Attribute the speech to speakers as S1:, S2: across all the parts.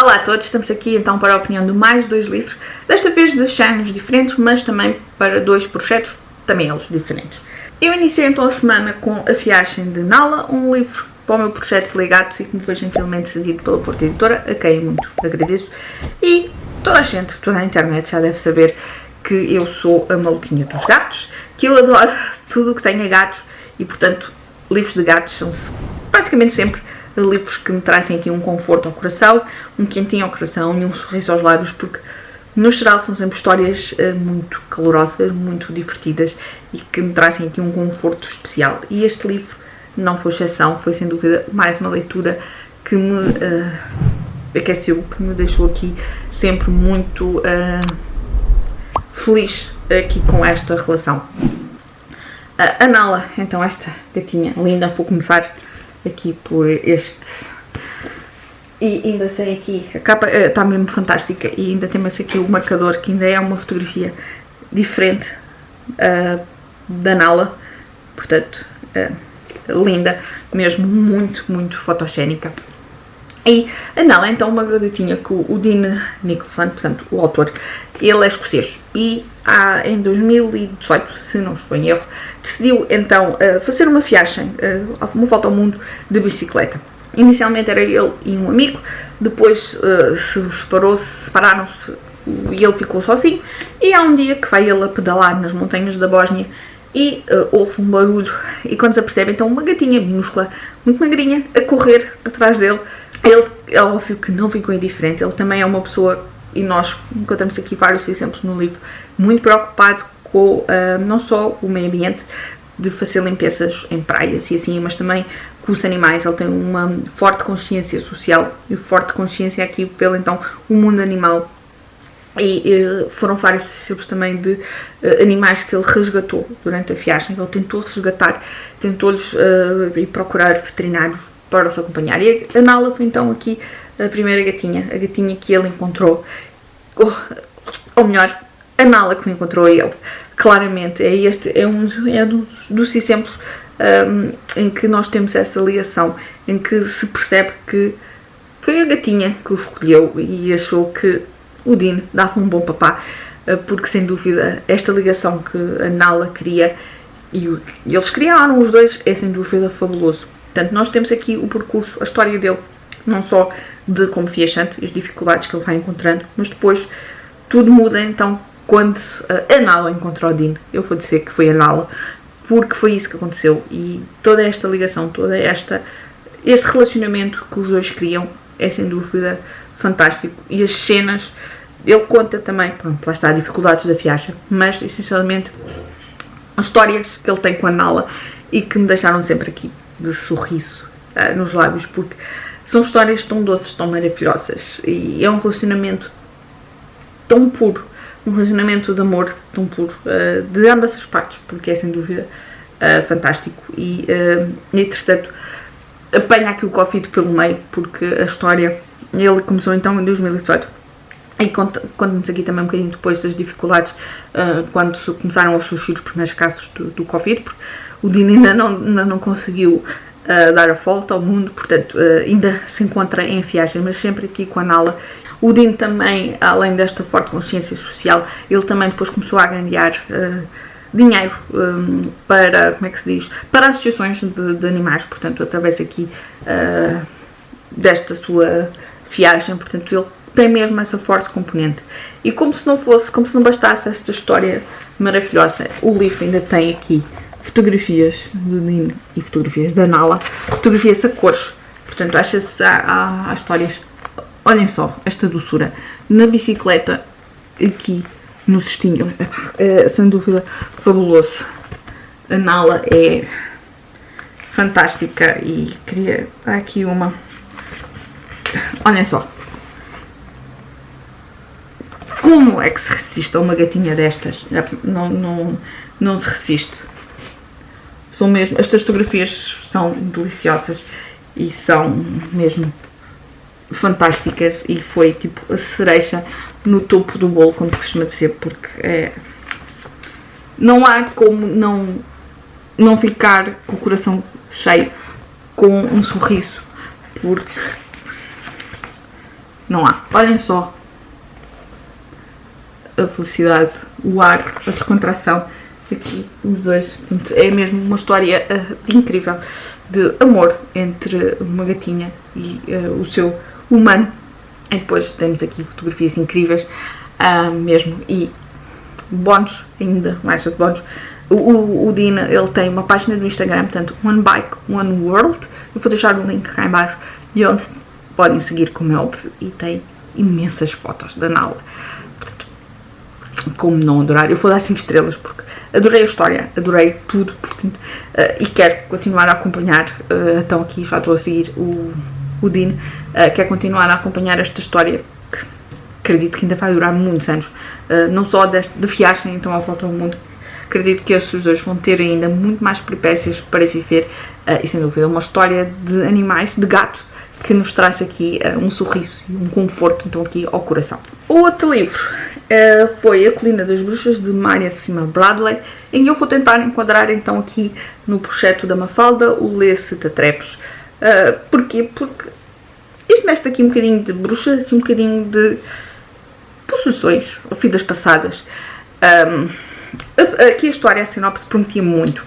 S1: Olá a todos, estamos aqui então para a opinião de mais dois livros, desta vez de géneros diferentes, mas também para dois projetos, também eles diferentes. Eu iniciei então a semana com A Viagem de Nala, um livro para o meu projeto de Legados e que me foi gentilmente cedido pela Porta Editora, a quem muito agradeço. E toda a gente, toda a internet já deve saber que eu sou a maluquinha dos gatos, que eu adoro tudo o que tenha gatos e, portanto, livros de gatos são praticamente sempre livros que me trazem aqui um conforto ao coração, um quentinho ao coração e um sorriso aos lábios, porque no geral são sempre histórias muito calorosas, muito divertidas e que me trazem aqui um conforto especial. E este livro não foi exceção, foi sem dúvida mais uma leitura que me aqueceu, que me deixou aqui sempre muito feliz aqui com esta relação. A Nala, então esta gatinha linda, vou começar aqui por este, e ainda tem aqui, a capa está mesmo fantástica e ainda temos aqui o marcador que ainda é uma fotografia diferente da Nala, portanto linda, mesmo muito fotogénica. E a Nala é então uma gatinha que o Dean Nicholson, portanto o autor, ele é escocês e em 2018, se não estou em erro, decidiu então fazer uma viagem, uma volta ao mundo de bicicleta. Inicialmente era ele e um amigo, depois separaram-se e ele ficou sozinho. E há um dia que vai ele a pedalar nas montanhas da Bósnia e ouve um barulho e quando se apercebe então uma gatinha minúscula, muito magrinha, a correr atrás dele. Ele, é óbvio que não ficou indiferente, ele também é uma pessoa, e nós encontramos aqui vários exemplos no livro, muito preocupado com não só o meio ambiente, de fazer limpezas em praias e assim, mas também com os animais. Ele tem uma forte consciência social e forte consciência aqui pelo então o mundo animal. E foram vários exemplos também de animais que ele resgatou durante a viagem. Ele tentou resgatar, tentou-lhes ir procurar veterinários para os acompanhar. E a Nala foi então aqui a primeira gatinha, a gatinha que ele encontrou, ou melhor, a Nala que encontrou ele. Claramente, é um dos exemplos em que nós temos essa ligação, em que se percebe que foi a gatinha que o escolheu e achou que o Dean dava um bom papá, porque sem dúvida esta ligação que a Nala queria e eles criaram os dois é sem dúvida fabuloso. Portanto, nós temos aqui o percurso, a história dele, não só de como viajante, as dificuldades que ele vai encontrando, mas depois tudo muda então quando a Nala encontrou o Dean. Eu vou dizer que foi a Nala, porque foi isso que aconteceu e toda esta ligação, este relacionamento que os dois criam é sem dúvida fantástico. E as cenas, ele conta também, pronto, lá está, dificuldades da viagem, mas essencialmente as histórias que ele tem com a Nala e que me deixaram sempre aqui de sorriso nos lábios, porque são histórias tão doces, tão maravilhosas e é um relacionamento tão puro, um relacionamento de amor tão puro, de ambas as partes, porque é sem dúvida fantástico e entretanto apanha aqui o Covid pelo meio, porque a história, ele começou então em 2018 e conta-nos aqui também um bocadinho depois das dificuldades quando começaram a surgir os primeiros casos do Covid, porque o Dean ainda não conseguiu dar a volta ao mundo, portanto ainda se encontra em viagem, mas sempre aqui com a Nala. O Dean também, além desta forte consciência social, ele também depois começou a ganhar dinheiro para, como é que se diz, para associações de animais, portanto através aqui desta sua viagem, portanto ele tem mesmo essa forte componente. E como se não bastasse esta história maravilhosa, o livro ainda tem aqui fotografias do Dean e fotografias da Nala, fotografias a cores, portanto acha-se há histórias. Olhem só esta doçura na bicicleta aqui no cestinho, é sem dúvida fabuloso. A Nala é fantástica e queria dar aqui uma, olhem só, como é que se resiste a uma gatinha destas? Não se resiste. São mesmo, estas fotografias são deliciosas e são mesmo fantásticas e foi tipo a cereja no topo do bolo, como se costuma dizer, porque não há como não ficar com o coração cheio, com um sorriso, porque não há. Olhem só a felicidade, o ar, a descontração aqui, os dois. Portanto, é mesmo uma história incrível de amor entre uma gatinha e o seu humano. E depois temos aqui fotografias incríveis mesmo, e bónus, ainda mais do que bónus. O Dean, ele tem uma página do Instagram, portanto, One Bike, One World. Eu vou deixar o link cá em baixo, e onde podem seguir, como é óbvio, e tem imensas fotos da Nala. Portanto, como não adorar? Eu vou dar 5 estrelas, porque adorei a história, adorei tudo, portanto, e quero continuar a acompanhar. Então aqui já estou a seguir o Dean, quero continuar a acompanhar esta história, que acredito que ainda vai durar muitos anos, não só de viagem então à volta ao mundo. Acredito que estes dois vão ter ainda muito mais peripécias para viver, e sem dúvida uma história de animais, de gatos, que nos traz aqui um sorriso e um conforto então aqui ao coração. O outro livro foi A Colina das Bruxas, de Maria Cima Bradley, em que eu vou tentar enquadrar então aqui no projeto da Mafalda o Lê Se Te Atreves. Porquê? Porque isto mexe aqui um bocadinho de bruxas e um bocadinho de possessões, ou vidas passadas. Aqui a história, a sinopse, prometia muito.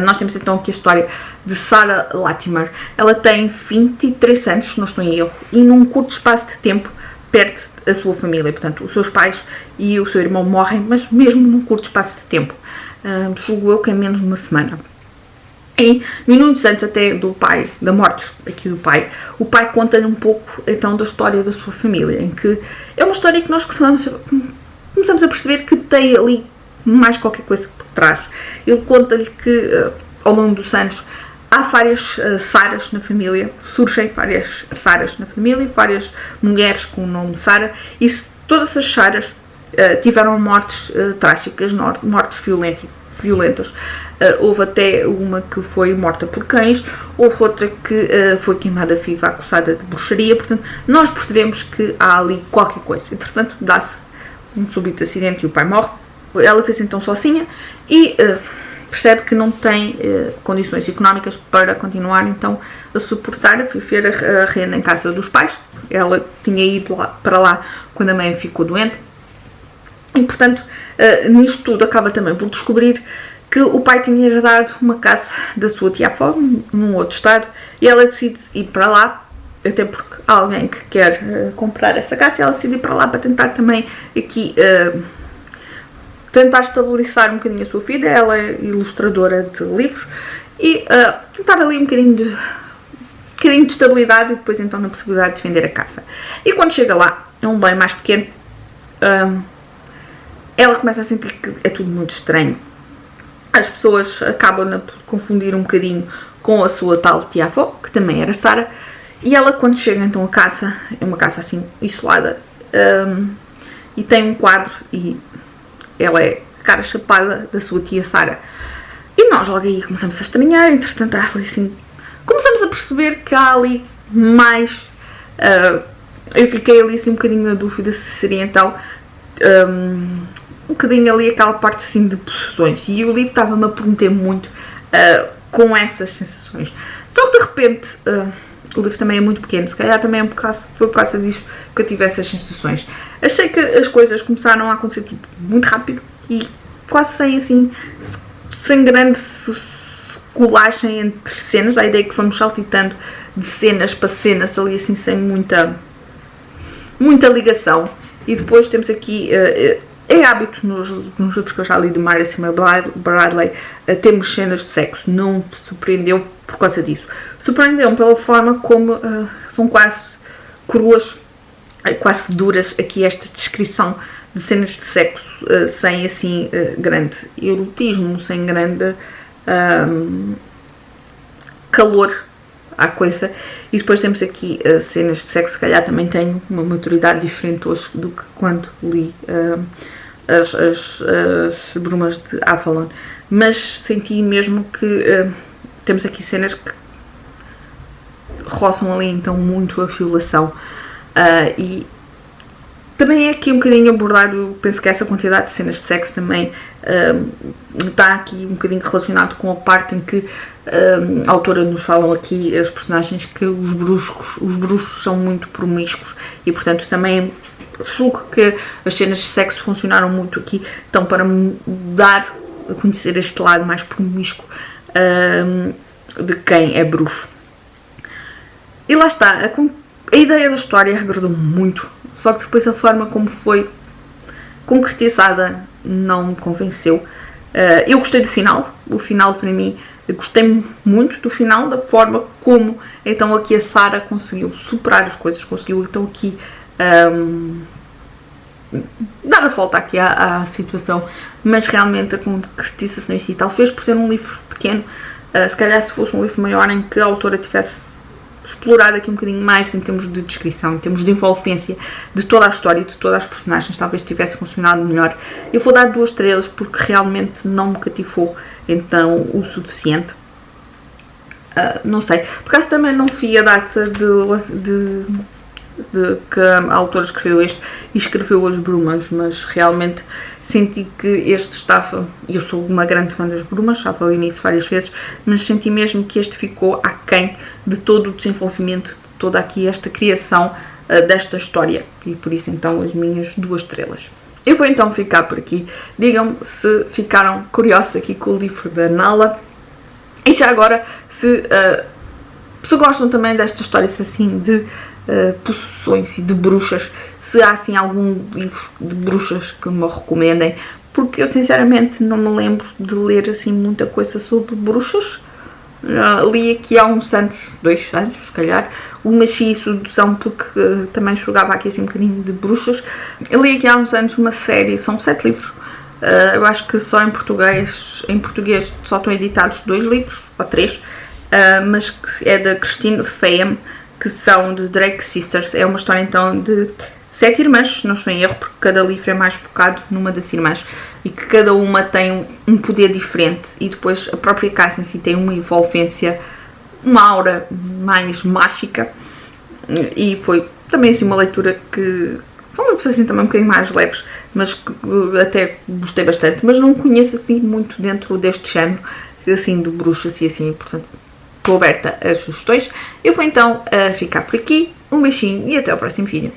S1: Nós temos então aqui a história de Sarah Latimer. Ela tem 23 anos, se não estou em erro, e num curto espaço de tempo perde a sua família. Portanto, os seus pais e o seu irmão morrem, mas mesmo num curto espaço de tempo. Julgo eu que é menos de uma semana. E minutos antes até da morte aqui do pai, o pai conta-lhe um pouco então da história da sua família, em que é uma história que nós começamos a perceber que tem ali mais qualquer coisa por trás. Ele conta-lhe que ao longo dos anos há várias Saras na família, surgem várias Saras na família, várias mulheres com o nome Sara, e todas as Saras tiveram mortes trágicas, mortes violentas. Houve até uma que foi morta por cães, houve outra que foi queimada viva, acusada de bruxaria. Portanto, nós percebemos que há ali qualquer coisa. Entretanto, dá-se um súbito acidente e o pai morre. Ela fez então sozinha e percebe que não tem condições económicas para continuar então a suportar, a viver a renda em casa dos pais. Ela tinha ido para lá quando a mãe ficou doente. E, portanto, nisto tudo acaba também por descobrir que o pai tinha herdado uma casa da sua tia-avó, num outro estado, e ela decide ir para lá, até porque há alguém que quer comprar essa casa, e ela decide ir para lá para tentar também aqui tentar estabilizar um bocadinho a sua vida. Ela é ilustradora de livros, e tentar ali um bocadinho de estabilidade, e depois então na possibilidade de vender a casa. E quando chega lá, é um bem mais pequeno, ela começa a sentir que é tudo muito estranho. As pessoas acabam por confundir um bocadinho com a sua tal tia-avó, que também era Sara, e ela, quando chega então a casa, é uma casa assim isolada, e tem um quadro, e ela é cara chapada da sua tia Sara. E nós logo aí começamos a estranhar. Entretanto, assim, começamos a perceber que há ali mais. Eu fiquei ali assim um bocadinho na dúvida se seria então um bocadinho ali aquela parte assim de possessões, e o livro estava-me a prometer muito com essas sensações. Só que de repente o livro também é muito pequeno, se calhar também foi por causa disso que eu tive essas sensações. Achei que as coisas começaram a acontecer tudo muito rápido e quase sem grande colagem entre cenas. A ideia é que fomos saltitando de cenas para cenas ali assim sem muita ligação. E depois temos aqui é hábito nos livros que eu já li de Maria Cima Bradley, temos cenas de sexo. Não me surpreendeu por causa disso. Surpreendeu-me pela forma como são quase cruas, quase duras aqui esta descrição de cenas de sexo, sem assim grande erotismo, sem grande calor à coisa. E depois temos aqui cenas de sexo, se calhar também tenho uma maturidade diferente hoje do que quando li as Brumas de Avalon, mas senti mesmo que temos aqui cenas que roçam ali então muito a violação, e Também é aqui um bocadinho abordado, eu penso que essa quantidade de cenas de sexo também está aqui um bocadinho relacionado com a parte em que a autora nos fala aqui, as personagens, que os bruxos são muito promíscuos e, portanto, também julgo que as cenas de sexo funcionaram muito aqui, então, para dar a conhecer este lado mais promíscuo de quem é bruxo. E lá está, a ideia da história agradou-me muito, só que depois a forma como foi concretizada não me convenceu. Eu gostei do final, o final para mim, eu gostei muito do final, da forma como então aqui a Sarah conseguiu superar as coisas, conseguiu então aqui dar a volta aqui à situação, mas realmente a concretização em si, talvez por ser um livro pequeno, se calhar se fosse um livro maior em que a autora tivesse explorado aqui um bocadinho mais em termos de descrição, em termos de envolvência de toda a história e de todas as personagens, talvez tivesse funcionado melhor. Eu vou dar 2 estrelas porque realmente não me cativou então o suficiente. Não sei, por acaso também não vi a data de que a autora escreveu este e escreveu As Brumas, mas realmente senti que este estava, eu sou uma grande fã das Brumas, já falei nisso várias vezes, mas senti mesmo que este ficou aquém de todo o desenvolvimento, de toda aqui esta criação desta história, e por isso então as minhas 2 estrelas. Eu vou então ficar por aqui, digam-me se ficaram curiosos aqui com o livro da Nala, e já agora se gostam também destas histórias assim de possessões e de bruxas, se há assim algum livro de bruxas que me recomendem, porque eu sinceramente não me lembro de ler assim muita coisa sobre bruxas. Li aqui há uns anos, 2 anos se calhar, o Magia e Sedução, porque também jogava aqui assim um bocadinho de bruxas. Eu li aqui há uns anos uma série, são 7 livros, eu acho que só em português só estão editados 2 livros, ou 3, mas que é da Christine Fehim, que são de Drake Sisters. É uma história então de 7 irmãs, não estou em erro, porque cada livro é mais focado numa das irmãs e que cada uma tem um poder diferente, e depois a própria casa em si tem uma envolvência, uma aura mais mágica, e foi também assim uma leitura que são livros assim também um bocadinho mais leves, mas que até gostei bastante, mas não conheço assim muito dentro deste género assim de bruxas e assim, portanto estou aberta a sugestões. Eu vou então ficar por aqui, um beijinho e até ao próximo vídeo.